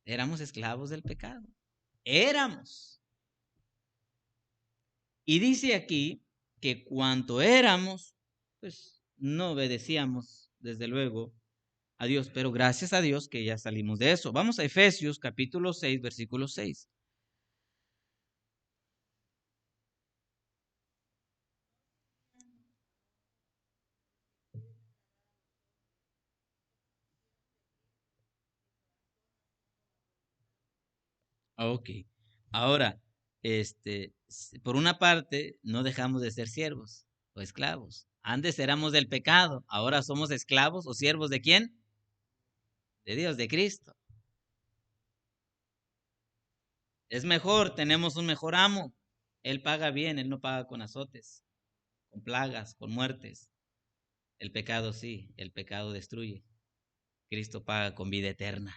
[SPEAKER 1] Éramos esclavos del pecado. Éramos. Y dice aquí que cuanto éramos, pues no obedecíamos, desde luego, a Dios. Pero gracias a Dios que ya salimos de eso. Vamos a Efesios capítulo 6, versículo 6. Ok. Ahora, por una parte, no dejamos de ser siervos o esclavos. Antes éramos del pecado, ahora somos esclavos o siervos ¿de quién? De Dios, de Cristo. Es mejor, tenemos un mejor amo. Él paga bien, Él no paga con azotes, con plagas, con muertes. El pecado sí, el pecado destruye. Cristo paga con vida eterna.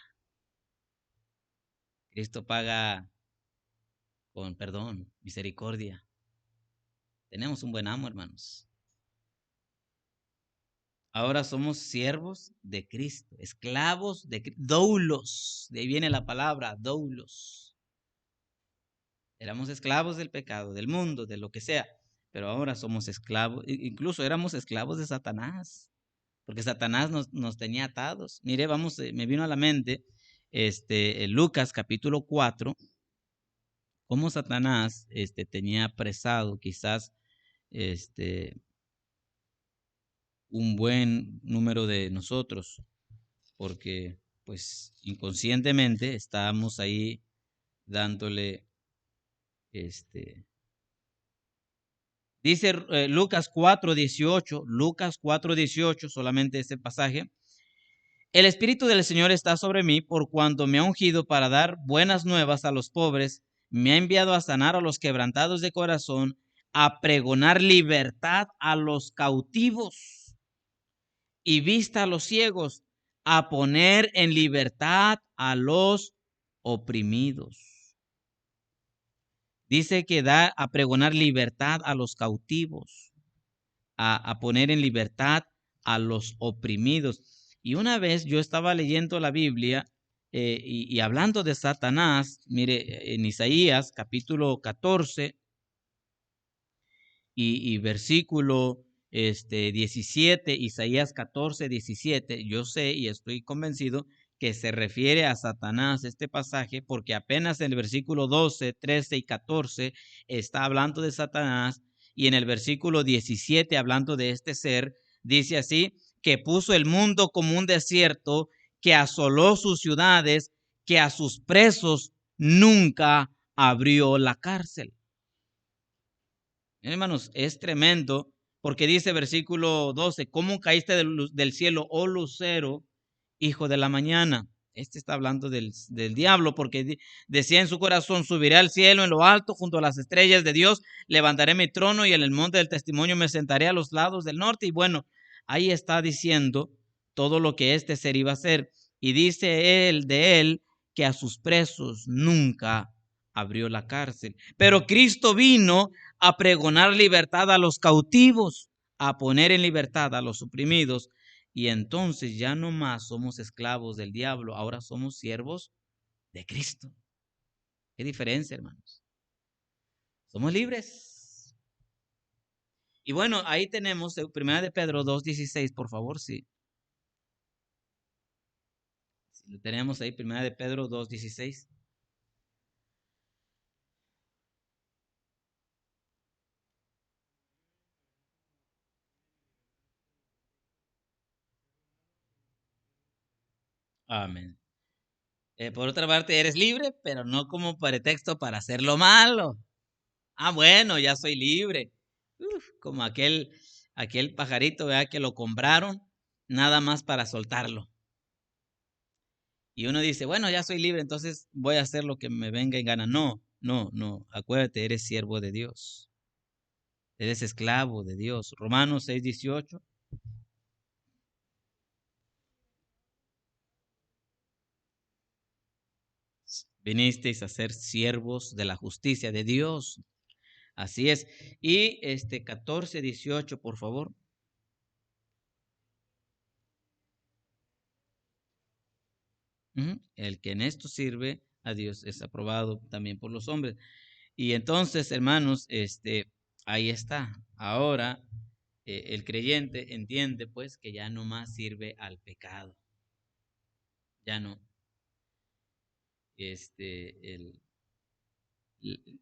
[SPEAKER 1] Cristo paga con perdón, misericordia. Tenemos un buen amo, hermanos. Ahora somos siervos de Cristo, esclavos de Cristo, doulos, de ahí viene la palabra, doulos. Éramos esclavos del pecado, del mundo, de lo que sea, pero ahora somos esclavos, incluso éramos esclavos de Satanás, porque Satanás nos tenía atados. Mire, me vino a la mente Lucas capítulo 4, cómo Satanás tenía apresado quizás un buen número de nosotros, porque pues inconscientemente estábamos ahí dándole dice Lucas 4:18, solamente este pasaje. El Espíritu del Señor está sobre mí por cuanto me ha ungido para dar buenas nuevas a los pobres, me ha enviado a sanar a los quebrantados de corazón, a pregonar libertad a los cautivos y vista a los ciegos, a poner en libertad a los oprimidos. Dice que da a pregonar libertad a los cautivos, a poner en libertad a los oprimidos. Y una vez yo estaba leyendo la Biblia y hablando de Satanás, mire, en Isaías capítulo 14 y versículo 17, Isaías 14:17, yo sé y estoy convencido que se refiere a Satanás este pasaje, porque apenas en el versículo 12, 13 y 14 está hablando de Satanás, y en el versículo 17, hablando de este ser, dice así, que puso el mundo como un desierto, que asoló sus ciudades, que a sus presos nunca abrió la cárcel. Hermanos, es tremendo Porque dice versículo 12, ¿cómo caíste del cielo, oh lucero, hijo de la mañana? Este está hablando del diablo, porque decía en su corazón, subiré al cielo en lo alto, junto a las estrellas de Dios, levantaré mi trono y en el monte del testimonio me sentaré a los lados del norte. Y bueno, ahí está diciendo todo lo que este ser iba a hacer. Y dice él de él que a sus presos nunca abrió la cárcel. Pero Cristo vino a pregonar libertad a los cautivos, a poner en libertad a los oprimidos. Y entonces ya no más somos esclavos del diablo, ahora somos siervos de Cristo. ¿Qué diferencia, hermanos? Somos libres. Y bueno, ahí tenemos 1 de Pedro 2:16, por favor, sí. Lo tenemos ahí, 1 de Pedro 2:16. Amén. Por otra parte, eres libre, pero no como pretexto para hacer lo malo. Ah, bueno, ya soy libre. Como aquel pajarito, ¿verdad? Que lo compraron nada más para soltarlo. Y uno dice, bueno, ya soy libre, entonces voy a hacer lo que me venga en gana. No, no, no. Acuérdate, eres siervo de Dios. Eres esclavo de Dios. Romanos 6:18. Vinisteis a ser siervos de la justicia de Dios. Así es. Y 14:18, por favor. El que en esto sirve a Dios es aprobado también por los hombres. Y entonces, hermanos, ahí está. Ahora el creyente entiende pues que ya no más sirve al pecado. Ya no. El,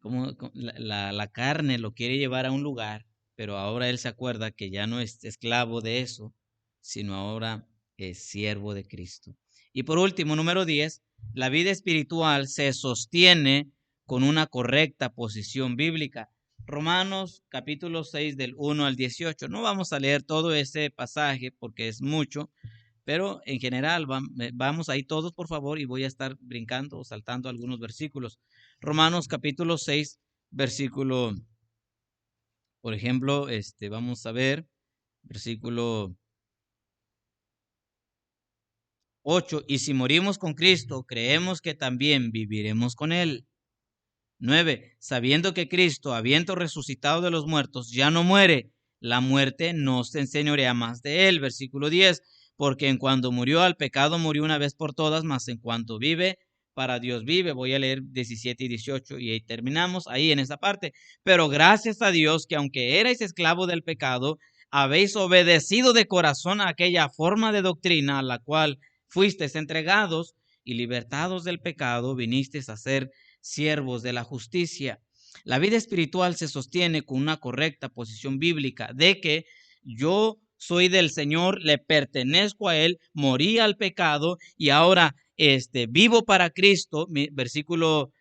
[SPEAKER 1] como la carne lo quiere llevar a un lugar, pero ahora él se acuerda que ya no es esclavo de eso, sino ahora es siervo de Cristo. Y por último, número 10, la vida espiritual se sostiene con una correcta posición bíblica. Romanos capítulo 6 del 1 al 18. No vamos a leer todo ese pasaje porque es mucho, pero en general vamos ahí todos, por favor, y voy a estar brincando o saltando algunos versículos. Romanos capítulo 6, versículo, por ejemplo, vamos a ver, versículo 8, y si morimos con Cristo, creemos que también viviremos con Él. 9, sabiendo que Cristo, habiendo resucitado de los muertos, ya no muere, la muerte no se enseñorea más de Él. Versículo 10, porque en cuanto murió al pecado, murió una vez por todas, mas en cuanto vive, para Dios vive. Voy a leer 17 y 18 y ahí terminamos, ahí en esa parte. Pero gracias a Dios que aunque erais esclavo del pecado, habéis obedecido de corazón a aquella forma de doctrina a la cual fuisteis entregados y libertados del pecado, vinisteis a ser siervos de la justicia. La vida espiritual se sostiene con una correcta posición bíblica de que yo soy del Señor, le pertenezco a Él, morí al pecado y ahora vivo para Cristo. Versículo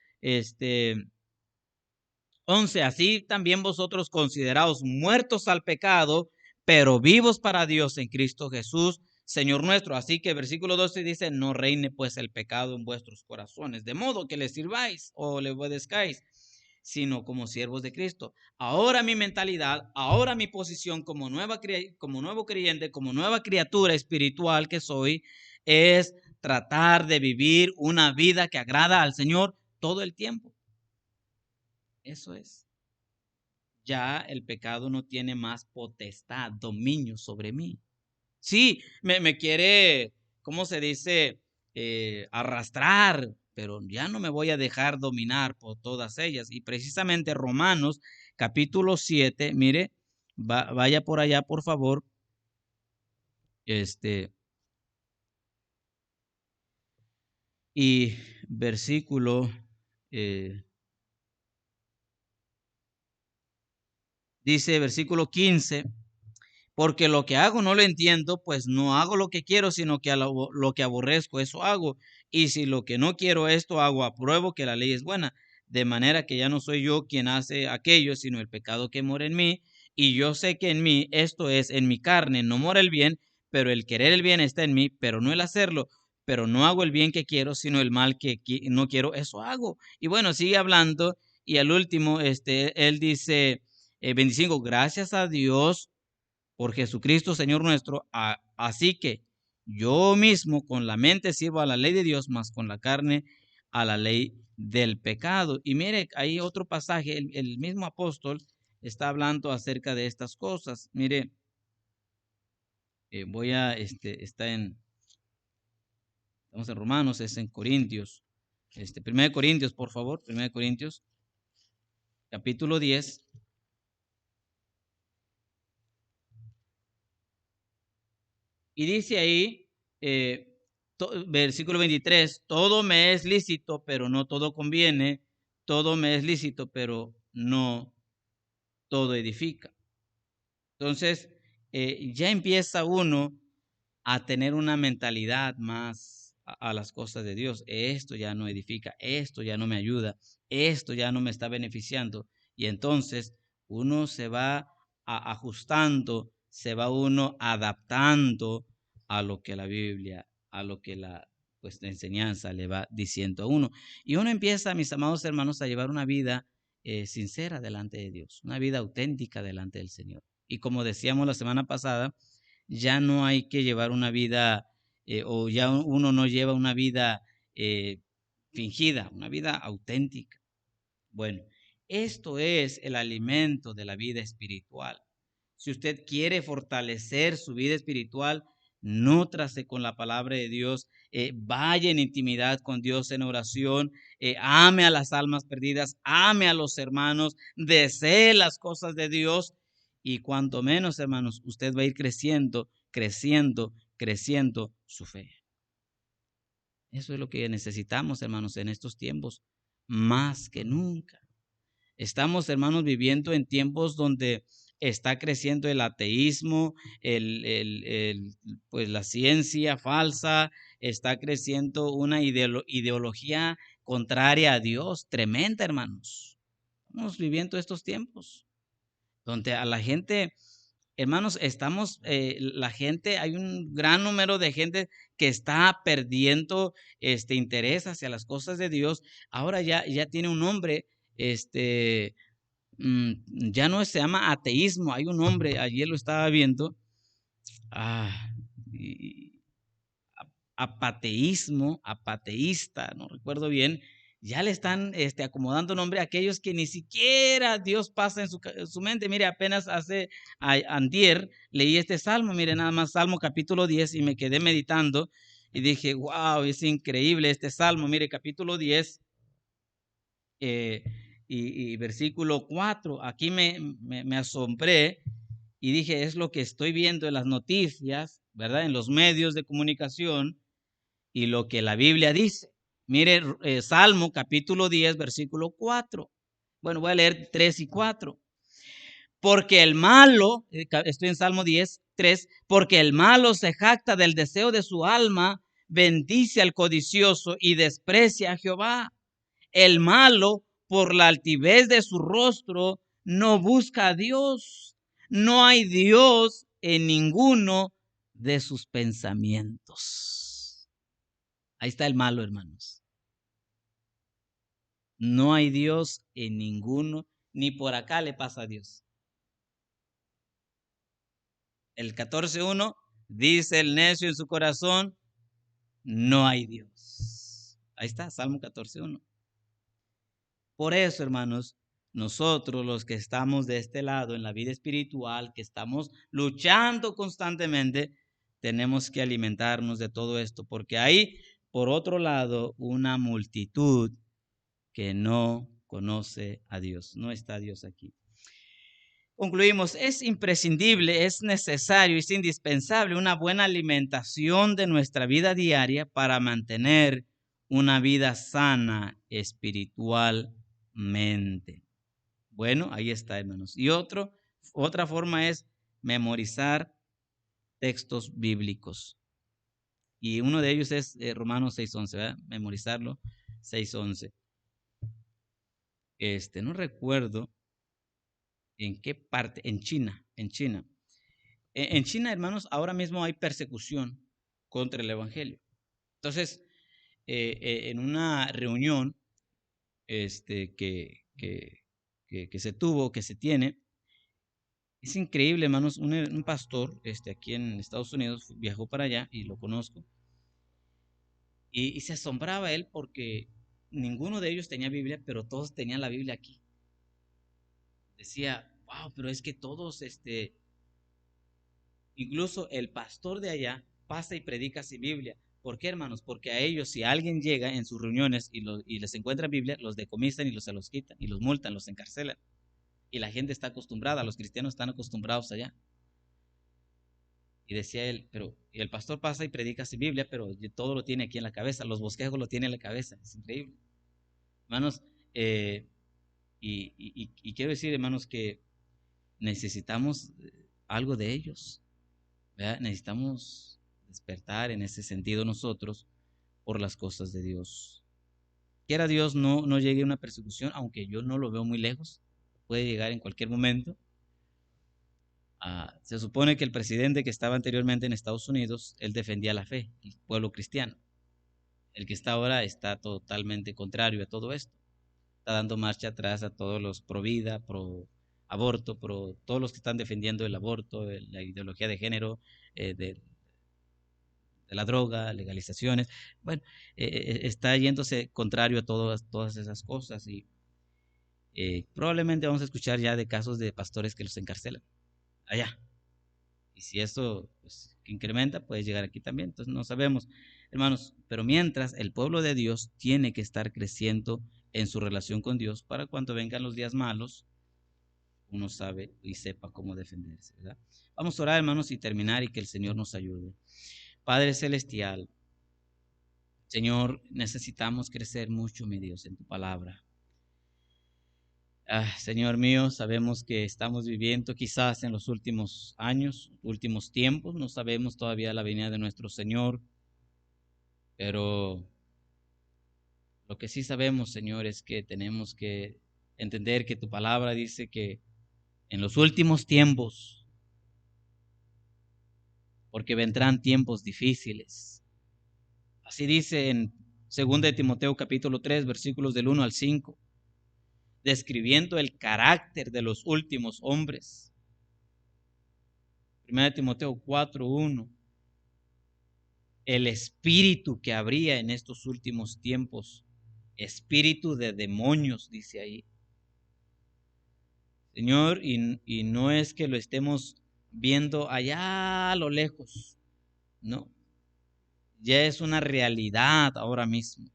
[SPEAKER 1] 11, así también vosotros consideraos muertos al pecado, pero vivos para Dios en Cristo Jesús, Señor nuestro. Así que versículo 12 dice, no reine pues el pecado en vuestros corazones, de modo que le sirváis o le obedezcáis, sino como siervos de Cristo. Ahora mi mentalidad, ahora mi posición como nuevo creyente, como nueva criatura espiritual que soy, es tratar de vivir una vida que agrada al Señor todo el tiempo. Eso es. Ya el pecado no tiene más potestad, dominio sobre mí. Sí, me quiere, ¿cómo se dice? Arrastrar, pero ya no me voy a dejar dominar por todas ellas. Y precisamente Romanos capítulo 7, mire, vaya por allá, por favor. Y versículo, dice versículo 15. Porque lo que hago no lo entiendo, pues no hago lo que quiero, sino que lo que aborrezco, eso hago. Y si lo que no quiero esto hago, apruebo que la ley es buena. De manera que ya no soy yo quien hace aquello, sino el pecado que mora en mí. y yo sé que en mí, esto es, en mi carne, no mora el bien, pero el querer el bien está en mí, pero no el hacerlo. Pero no hago el bien que quiero, sino el mal que no quiero, eso hago. Y bueno, sigue hablando, y al último, él dice, 25, gracias a Dios por Jesucristo, Señor nuestro. Así que yo mismo con la mente sirvo a la ley de Dios, más con la carne a la ley del pecado. Y mire, hay otro pasaje, el mismo apóstol está hablando acerca de estas cosas. Mire, estamos en Romanos, es en Corintios. 1 Corintios, por favor, 1 Corintios, capítulo 10. Y dice ahí, versículo 23, todo me es lícito, pero no todo conviene, todo me es lícito, pero no todo edifica. Entonces, ya empieza uno a tener una mentalidad más a las cosas de Dios. Esto ya no edifica, esto ya no me ayuda, esto ya no me está beneficiando. Y entonces uno se va ajustando, se va uno adaptando a lo que la Biblia, a lo que la enseñanza le va diciendo a uno. Y uno empieza, mis amados hermanos, a llevar una vida sincera delante de Dios, una vida auténtica delante del Señor. Y como decíamos la semana pasada, ya no hay que llevar una vida o ya uno no lleva una vida fingida, una vida auténtica. Bueno, esto es el alimento de la vida espiritual. Si usted quiere fortalecer su vida espiritual, nútrase con la palabra de Dios, vaya en intimidad con Dios en oración, ame a las almas perdidas, ame a los hermanos, desee las cosas de Dios y cuanto menos, hermanos, usted va a ir creciendo, creciendo, creciendo su fe. Eso es lo que necesitamos, hermanos, en estos tiempos, más que nunca. Estamos, hermanos, viviendo en tiempos donde está creciendo el ateísmo, pues la ciencia falsa, está creciendo una ideología contraria a Dios, tremenda, hermanos. Estamos viviendo estos tiempos donde a la gente, hermanos, la gente, hay un gran número de gente que está perdiendo interés hacia las cosas de Dios. Ahora ya tiene un nombre, ya no se llama ateísmo, hay un nombre, ayer lo estaba viendo, y- apateísmo, apateísta, no recuerdo bien, ya le están acomodando nombre a aquellos que ni siquiera Dios pasa en su mente. Mire, apenas antier leí este salmo, mire nada más, Salmo capítulo 10, y me quedé meditando y dije, wow, es increíble este salmo. Mire, capítulo 10, y versículo 4, aquí me asombré y dije, es lo que estoy viendo en las noticias, ¿verdad? En los medios de comunicación y lo que la Biblia dice. Mire, Salmo capítulo 10, versículo 4. Bueno, voy a leer 3 y 4. Porque el malo, estoy en Salmo 10, 3, porque el malo se jacta del deseo de su alma, bendice al codicioso y desprecia a Jehová. El malo, por la altivez de su rostro, no busca a Dios. No hay Dios en ninguno de sus pensamientos. Ahí está el malo, hermanos. No hay Dios en ninguno, ni por acá le pasa a Dios. El 14:1 dice el necio en su corazón, no hay Dios. Ahí está, Salmo 14:1. Por eso, hermanos, nosotros los que estamos de este lado en la vida espiritual, que estamos luchando constantemente, tenemos que alimentarnos de todo esto, porque hay, por otro lado, una multitud que no conoce a Dios. No está Dios aquí. Concluimos, es imprescindible, es necesario, es indispensable una buena alimentación de nuestra vida diaria para mantener una vida sana espiritualmente. Bueno, ahí está, hermanos. Y otra forma es memorizar textos bíblicos. Y uno de ellos es Romanos 6:11, ¿verdad? Memorizarlo, 6:11. No recuerdo ¿En qué parte? En China, en China. En China, hermanos, ahora mismo hay persecución contra el evangelio. Entonces, en una reunión que se tuvo, que se tiene, es increíble, hermanos, un pastor aquí en Estados Unidos viajó para allá y lo conozco, y se asombraba él porque ninguno de ellos tenía Biblia, pero todos tenían la Biblia aquí. Decía, wow, pero es que todos, incluso el pastor de allá pasa y predica sin Biblia. ¿Por qué, hermanos? Porque a ellos, si alguien llega en sus reuniones y les encuentra Biblia, los decomisan y se los quitan, y los multan, los encarcelan. Y la gente está acostumbrada, los cristianos están acostumbrados allá. Y decía él, pero y el pastor pasa y predica sin Biblia, pero todo lo tiene aquí en la cabeza, los bosquejos lo tiene en la cabeza, es increíble. Hermanos, y quiero decir, hermanos, que necesitamos algo de ellos, ¿verdad? Necesitamos despertar en ese sentido nosotros por las cosas de Dios. Quiera Dios no llegue una persecución, aunque yo no lo veo muy lejos, puede llegar en cualquier momento. Se supone que el presidente que estaba anteriormente en Estados Unidos, él defendía la fe, el pueblo cristiano. El que está ahora está totalmente contrario a todo esto. Está dando marcha atrás a todos los pro vida, pro aborto, todos los que están defendiendo el aborto, la ideología de género, de la droga, legalizaciones. Bueno, está yéndose contrario a todas esas cosas y probablemente vamos a escuchar ya de casos de pastores que los encarcelan allá. Y si eso pues, incrementa, puede llegar aquí también. Entonces no sabemos, hermanos. Pero mientras, el pueblo de Dios tiene que estar creciendo en su relación con Dios para cuando vengan los días malos, uno sabe y sepa cómo defenderse, ¿verdad? Vamos a orar, hermanos, y terminar y que el Señor nos ayude. Padre Celestial, Señor, necesitamos crecer mucho, mi Dios, en tu palabra. Señor mío, sabemos que estamos viviendo quizás en los últimos años, últimos tiempos, no sabemos todavía la venida de nuestro Señor, pero lo que sí sabemos, Señor, es que tenemos que entender que tu palabra dice que en los últimos tiempos, porque vendrán tiempos difíciles. Así dice en 2 de Timoteo capítulo 3, versículos del 1 al 5, describiendo el carácter de los últimos hombres. 1 de Timoteo 4, 1. El espíritu que habría en estos últimos tiempos, espíritu de demonios, dice ahí. Señor, y no es que lo estemos viendo allá a lo lejos, no, ya es una realidad ahora mismo.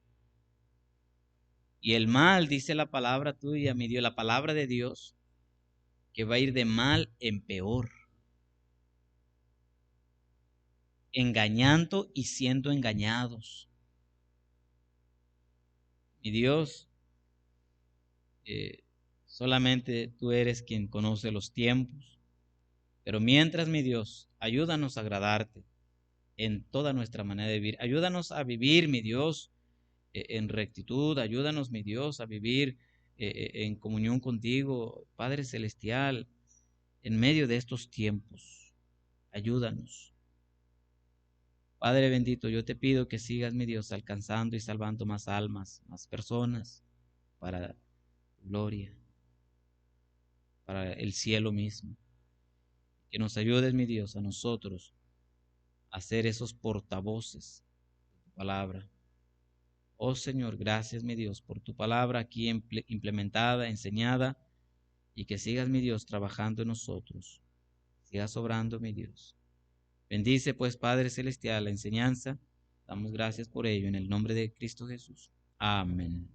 [SPEAKER 1] Y el mal, dice la palabra tuya, mi Dios, la palabra de Dios, que va a ir de mal en peor, engañando y siendo engañados. Mi Dios, solamente tú eres quien conoce los tiempos, pero mientras, mi Dios, ayúdanos a agradarte en toda nuestra manera de vivir. Ayúdanos a vivir, mi Dios, en rectitud. Ayúdanos, mi Dios, a vivir en comunión contigo, Padre Celestial, en medio de estos tiempos. Ayúdanos. Padre bendito, yo te pido que sigas, mi Dios, alcanzando y salvando más almas, más personas para gloria, para el cielo mismo. Que nos ayudes, mi Dios, a nosotros a ser esos portavoces de tu palabra. Oh Señor, gracias, mi Dios, por tu palabra aquí implementada, enseñada, y que sigas, mi Dios, trabajando en nosotros. Sigas obrando, mi Dios. Bendice, pues, Padre Celestial, la enseñanza. Damos gracias por ello en el nombre de Cristo Jesús. Amén.